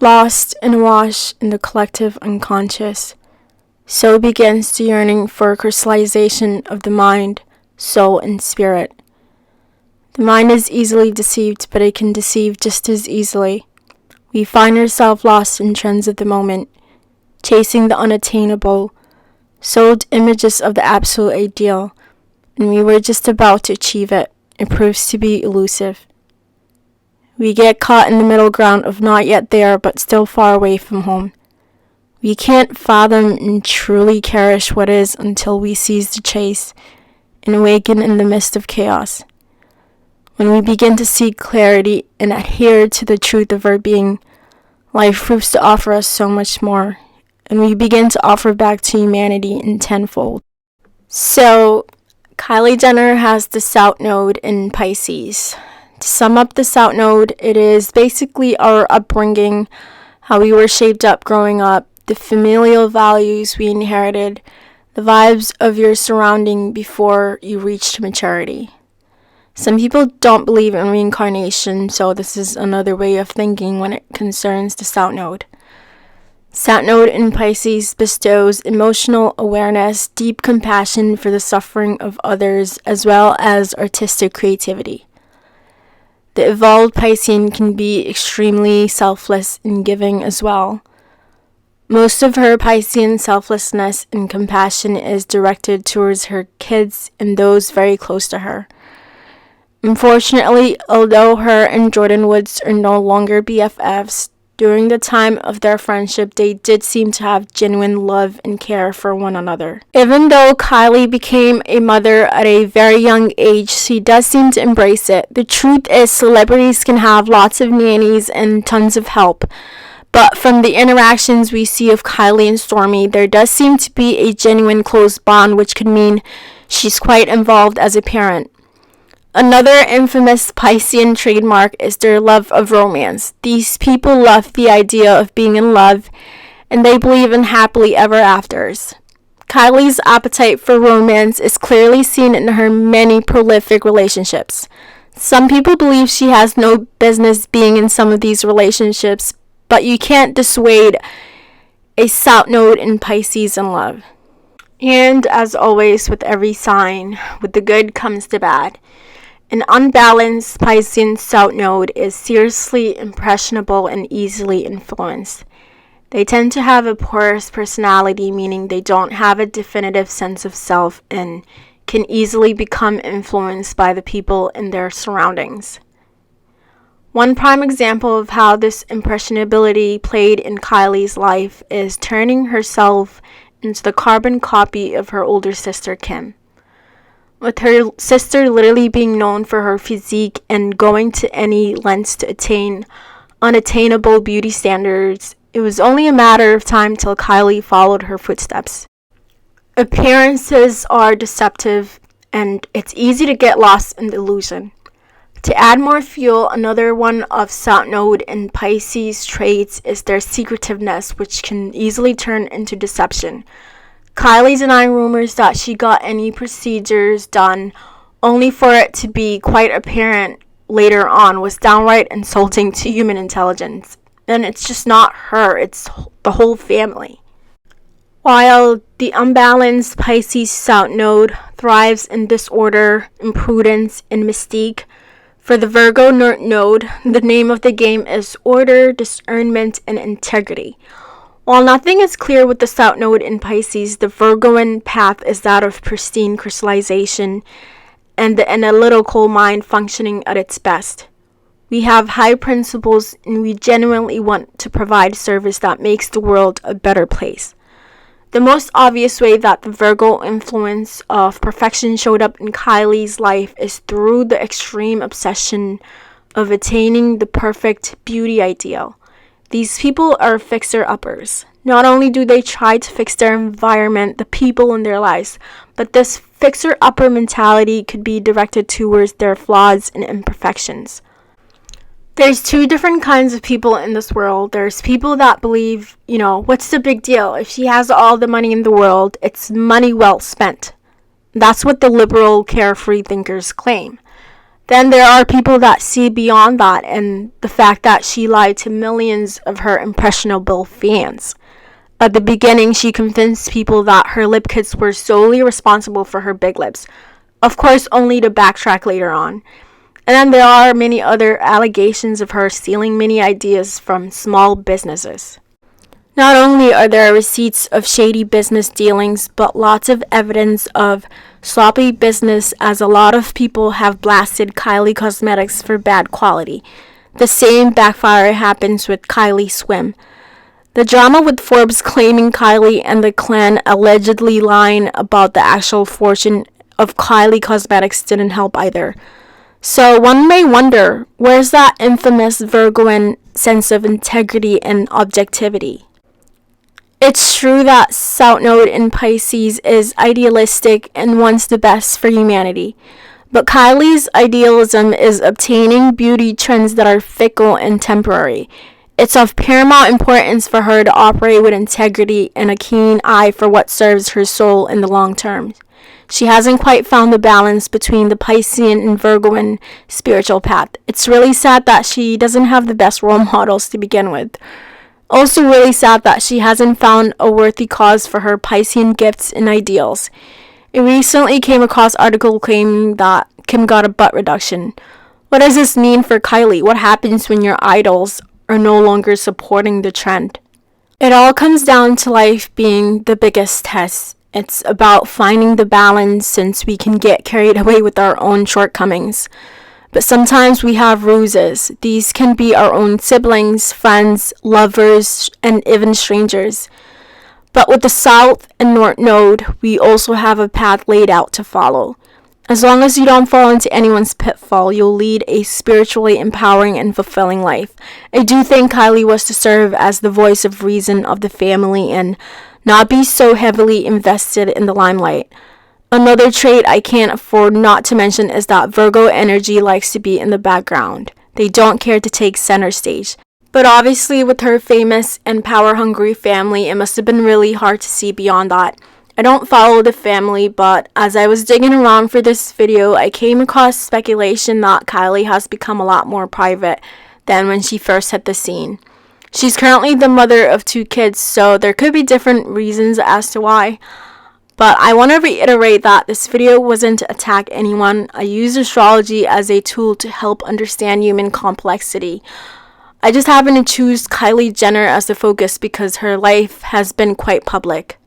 Lost and awash in the collective unconscious, so begins the yearning for crystallization of the mind, soul, and spirit. The mind is easily deceived, but it can deceive just as easily. We find ourselves lost in trends of the moment, chasing the unattainable, sold images of the absolute ideal, and we were just about to achieve it. It proves to be elusive. We get caught in the middle ground of not yet there, but still far away from home. We can't fathom and truly cherish what is until we seize the chase and awaken in the midst of chaos. When we begin to seek clarity and adhere to the truth of our being, life proves to offer us so much more, and we begin to offer back to humanity in tenfold. So, Kylie Jenner has the South Node in Pisces. To sum up the South Node, it is basically our upbringing, how we were shaped up growing up, the familial values we inherited, the vibes of your surrounding before you reached maturity. Some people don't believe in reincarnation, so this is another way of thinking when it concerns the South Node. South Node in Pisces bestows emotional awareness, deep compassion for the suffering of others, as well as artistic creativity. The evolved Piscean can be extremely selfless and giving as well. Most of her Piscean selflessness and compassion is directed towards her kids and those very close to her. Unfortunately, although her and Jordan Woods are no longer BFFs, during the time of their friendship, they did seem to have genuine love and care for one another. Even though Kylie became a mother at a very young age, she does seem to embrace it. The truth is, celebrities can have lots of nannies and tons of help. But from the interactions we see of Kylie and Stormi, there does seem to be a genuine close bond, which could mean she's quite involved as a parent. Another infamous Piscean trademark is their love of romance. These people love the idea of being in love, and they believe in happily ever afters. Kylie's appetite for romance is clearly seen in her many prolific relationships. Some people believe she has no business being in some of these relationships, but you can't dissuade a South Node in Pisces in love. And as always with every sign, with the good comes the bad. An unbalanced Piscean South Node is seriously impressionable and easily influenced. They tend to have a porous personality, meaning they don't have a definitive sense of self and can easily become influenced by the people in their surroundings. One prime example of how this impressionability played in Kylie's life is turning herself into the carbon copy of her older sister Kim. With her sister literally being known for her physique and going to any lengths to attain unattainable beauty standards, it was only a matter of time till Kylie followed her footsteps. Appearances are deceptive, and it's easy to get lost in the illusion. To add more fuel, another one of South Node and Pisces traits is their secretiveness, which can easily turn into deception. Kylie denying rumors that she got any procedures done, only for it to be quite apparent later on, was downright insulting to human intelligence. And it's just not her, it's the whole family. While the unbalanced Pisces South Node thrives in disorder, imprudence, and mystique, for the Virgo node, the name of the game is order, discernment, and integrity. While nothing is clear with the South Node in Pisces, the Virgoan path is that of pristine crystallization and the analytical mind functioning at its best. We have high principles and we genuinely want to provide service that makes the world a better place. The most obvious way that the Virgo influence of perfection showed up in Kylie's life is through the extreme obsession of attaining the perfect beauty ideal. These people are fixer-uppers. Not only do they try to fix their environment, the people in their lives, but this fixer-upper mentality could be directed towards their flaws and imperfections. There's two different kinds of people in this world. There's people that believe, what's the big deal? If she has all the money in the world, it's money well spent. That's what the liberal, carefree thinkers claim. Then there are people that see beyond that and the fact that she lied to millions of her impressionable fans. At the beginning, she convinced people that her lip kits were solely responsible for her big lips. Of course, only to backtrack later on. And then there are many other allegations of her stealing many ideas from small businesses. Not only are there receipts of shady business dealings, but lots of evidence of sloppy business, as a lot of people have blasted Kylie Cosmetics for bad quality. The same backfire happens with Kylie Swim. The drama with Forbes claiming Kylie and the clan allegedly lying about the actual fortune of Kylie Cosmetics didn't help either. So one may wonder, where's that infamous Virgoan sense of integrity and objectivity? It's true that South Node in Pisces is idealistic and wants the best for humanity. But Kylie's idealism is obtaining beauty trends that are fickle and temporary. It's of paramount importance for her to operate with integrity and a keen eye for what serves her soul in the long term. She hasn't quite found the balance between the Piscean and Virgoan spiritual path. It's really sad that she doesn't have the best role models to begin with. Also really sad that she hasn't found a worthy cause for her Piscean gifts and ideals. I recently came across an article claiming that Kim got a butt reduction. What does this mean for Kylie? What happens when your idols are no longer supporting the trend? It all comes down to life being the biggest test. It's about finding the balance, since we can get carried away with our own shortcomings. But sometimes we have ruses. These can be our own siblings, friends, lovers, and even strangers. But with the South and North Node, we also have a path laid out to follow. As long as you don't fall into anyone's pitfall, you'll lead a spiritually empowering and fulfilling life. I do think Kylie was to serve as the voice of reason of the family and not be so heavily invested in the limelight. Another trait I can't afford not to mention is that Virgo energy likes to be in the background. They don't care to take center stage. But obviously with her famous and power-hungry family, it must have been really hard to see beyond that. I don't follow the family, but as I was digging around for this video, I came across speculation that Kylie has become a lot more private than when she first hit the scene. She's currently the mother of 2 kids, so there could be different reasons as to why. But I want to reiterate that this video wasn't to attack anyone. I use astrology as a tool to help understand human complexity. I just happen to choose Kylie Jenner as the focus because her life has been quite public.